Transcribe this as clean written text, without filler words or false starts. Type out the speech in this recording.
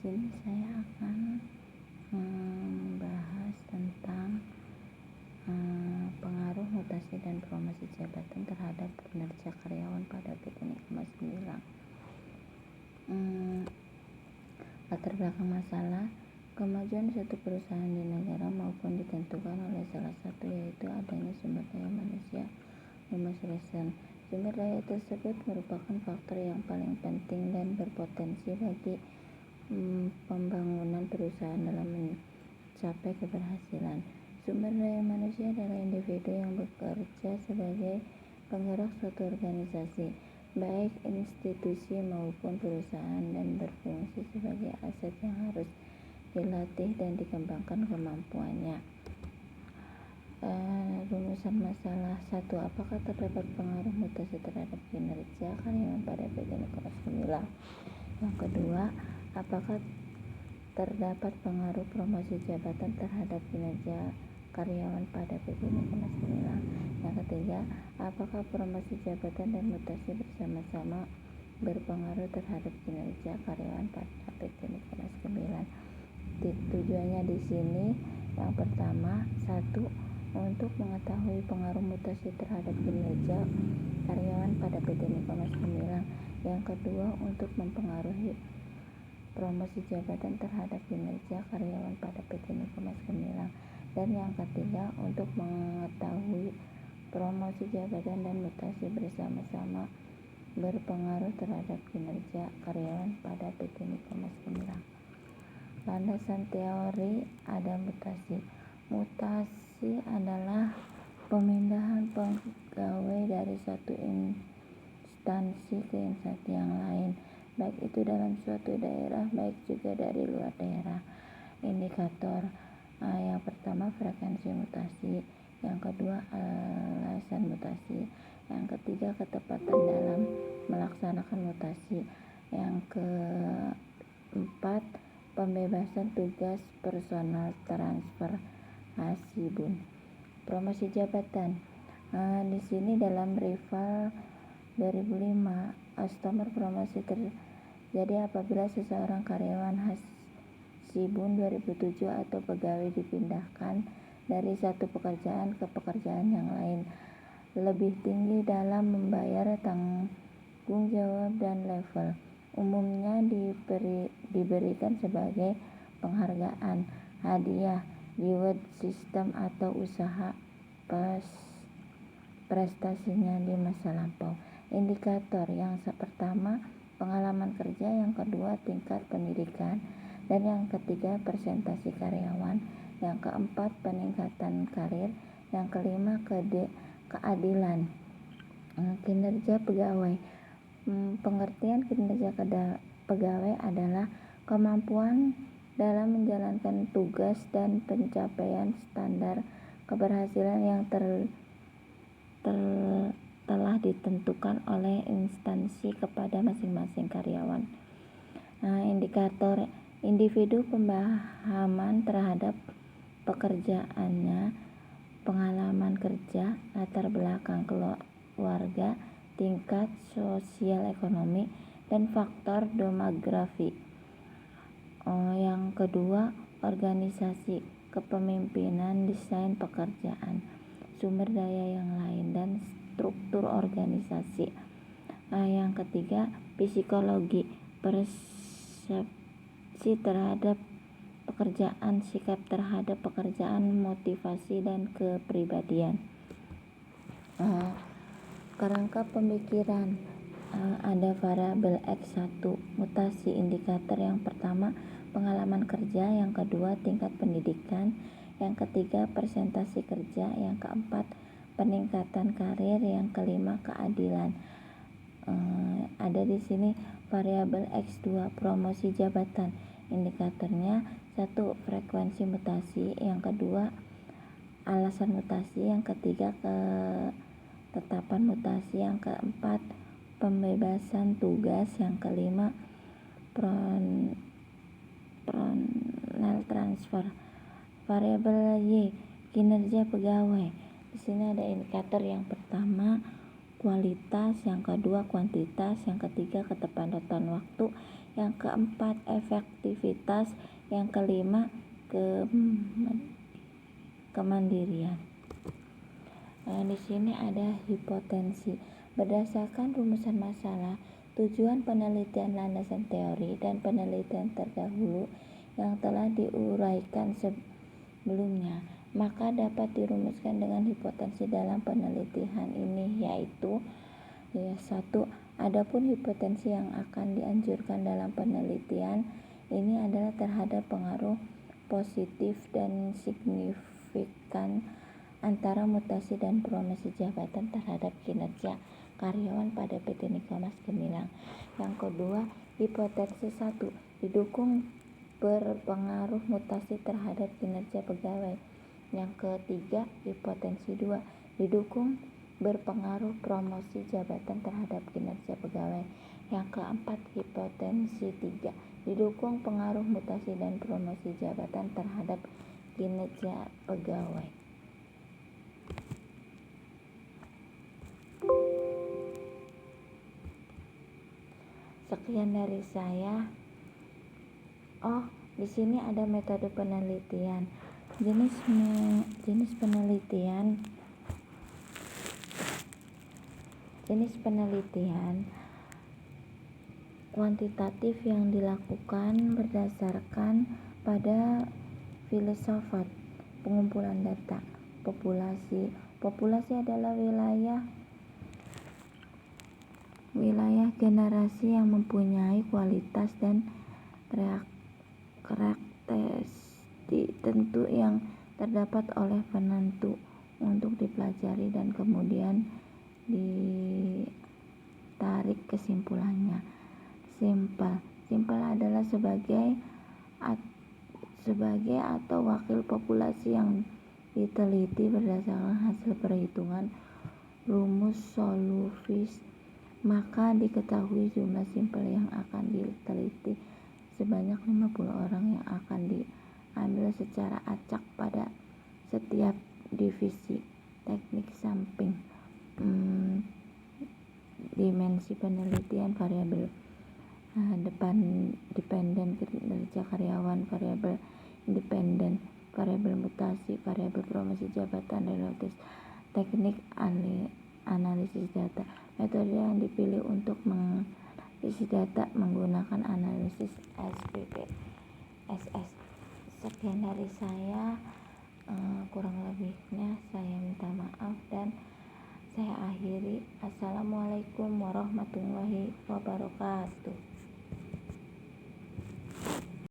sini saya akan membahas tentang pengaruh mutasi dan promosi jabatan terhadap kinerja karyawan pada PT Nikmas Gemilang. Latar belakang masalah, kemajuan suatu perusahaan di negara maupun ditentukan oleh salah satu, yaitu adanya sumber daya manusia memasyarakatan. Sumber daya tersebut merupakan faktor yang paling penting dan berpotensi bagi pembangunan perusahaan dalam mencapai keberhasilan. Sumber daya manusia adalah individu yang bekerja sebagai penggerak suatu organisasi, baik institusi maupun perusahaan, dan berfungsi sebagai aset yang harus dilatih dan dikembangkan kemampuannya. Rumusan masalah 1. Apakah terdapat pengaruh mutasi terhadap kinerja karyawan pada PT Nikmas Gemilang? Yang kedua, apakah terdapat pengaruh promosi jabatan terhadap kinerja karyawan pada PT Nikmas Gemilang? Yang ketiga, apakah promosi jabatan dan mutasi bersama-sama berpengaruh terhadap kinerja karyawan pada PT Nikmas Gemilang? Tujuannya di sini yang pertama, 1. Untuk mengetahui pengaruh mutasi terhadap kinerja karyawan pada PT Nikmas Gemilang. Yang kedua, untuk mempengaruhi promosi jabatan terhadap kinerja karyawan pada PT Nikmas Gemilang. Dan yang ketiga, untuk mengetahui promosi jabatan dan mutasi bersama-sama berpengaruh terhadap kinerja karyawan pada PT Nikmas Gemilang. Landasan teori ada mutasi. Mutasi adalah pemindahan pegawai dari satu instansi ke instansi yang lain, baik itu dalam suatu daerah, baik juga dari luar daerah. Indikator yang pertama, frekuensi mutasi. Yang kedua, alasan mutasi. Yang ketiga, ketepatan dalam melaksanakan mutasi. Yang keempat, pembebasan tugas personal transfer Hasibun. Promosi jabatan. Di sini dalam rival 2005, Astomar promosi terjadi apabila seseorang karyawan Hasibun 2007 atau pegawai dipindahkan dari satu pekerjaan ke pekerjaan yang lain, lebih tinggi dalam membayar tanggung jawab dan level. Umumnya diberikan sebagai penghargaan, hadiah, reward system atau usaha prestasinya di masa lampau. Indikator yang pertama, pengalaman kerja. Yang kedua, tingkat pendidikan. Dan yang ketiga, presentasi karyawan. Yang keempat, peningkatan karir. Yang kelima, keadilan. Kinerja pegawai. Pengertian kinerja pegawai adalah kemampuan dalam menjalankan tugas dan pencapaian standar keberhasilan yang telah ditentukan oleh instansi kepada masing-masing karyawan. Indikator individu, pemahaman terhadap pekerjaannya, pengalaman kerja, latar belakang keluarga, tingkat sosial ekonomi, dan faktor demografi. Yang kedua, organisasi, kepemimpinan, desain pekerjaan, sumber daya yang lain, dan struktur organisasi. Yang ketiga, psikologi, persepsi terhadap pekerjaan, sikap terhadap pekerjaan, motivasi, dan kepribadian. Kerangka pemikiran ada variabel X1, mutasi. Indikator yang pertama, pengalaman kerja. Yang kedua, tingkat pendidikan. Yang ketiga, presentasi kerja. Yang keempat, peningkatan karir. Yang kelima, keadilan. Ada di sini variabel X2, promosi jabatan. Indikatornya 1, frekuensi mutasi. Yang kedua, alasan mutasi. Yang ketiga, ketetapan mutasi. Yang keempat, pembebasan tugas. Yang kelima, personal transfer. Variabel Y, kinerja pegawai. Di sini ada indikator yang pertama, kualitas. Yang kedua, kuantitas. Yang ketiga, ketepatan waktu. Yang keempat, efektivitas. Yang kelima, kemandirian. Di sini ada hipotensi. Berdasarkan rumusan masalah, tujuan penelitian landasan teori dan penelitian terdahulu yang telah diuraikan sebelumnya, maka dapat dirumuskan dengan hipotensi dalam penelitian ini, yaitu 1. Adapun hipotensi yang akan dianjurkan dalam penelitian ini adalah terhadap pengaruh positif dan signifikan antara mutasi dan promosi jabatan terhadap kinerja karyawan pada PT Nikomas Gemilang. Yang kedua, hipotesis 1 didukung berpengaruh mutasi terhadap kinerja pegawai. Yang ketiga, hipotesis 2 didukung berpengaruh promosi jabatan terhadap kinerja pegawai. Yang keempat, hipotesis 3 didukung pengaruh mutasi dan promosi jabatan terhadap kinerja pegawai. Sekian dari saya. Di sini ada metode penelitian. Jenis penelitian kuantitatif yang dilakukan berdasarkan pada filsafat pengumpulan data. Populasi adalah wilayah generasi yang mempunyai kualitas dan karakteristik tertentu yang terdapat oleh penentu untuk dipelajari dan kemudian ditarik kesimpulannya. Simpel adalah sebagai atau wakil populasi yang diteliti berdasarkan hasil perhitungan rumus soluvis, maka diketahui jumlah simpel yang akan diteliti sebanyak 50 orang yang akan diambil secara acak pada setiap divisi. Teknik samping, dimensi penelitian, variabel dependen kinerja karyawan, variabel independen, variabel mutasi, variabel promosi jabatan, relatif, teknik analisis data. Metode yang dipilih untuk menganalisis data menggunakan analisis SPSS. Sekian dari saya, kurang lebihnya saya minta maaf dan saya akhiri. Assalamualaikum warahmatullahi wabarakatuh.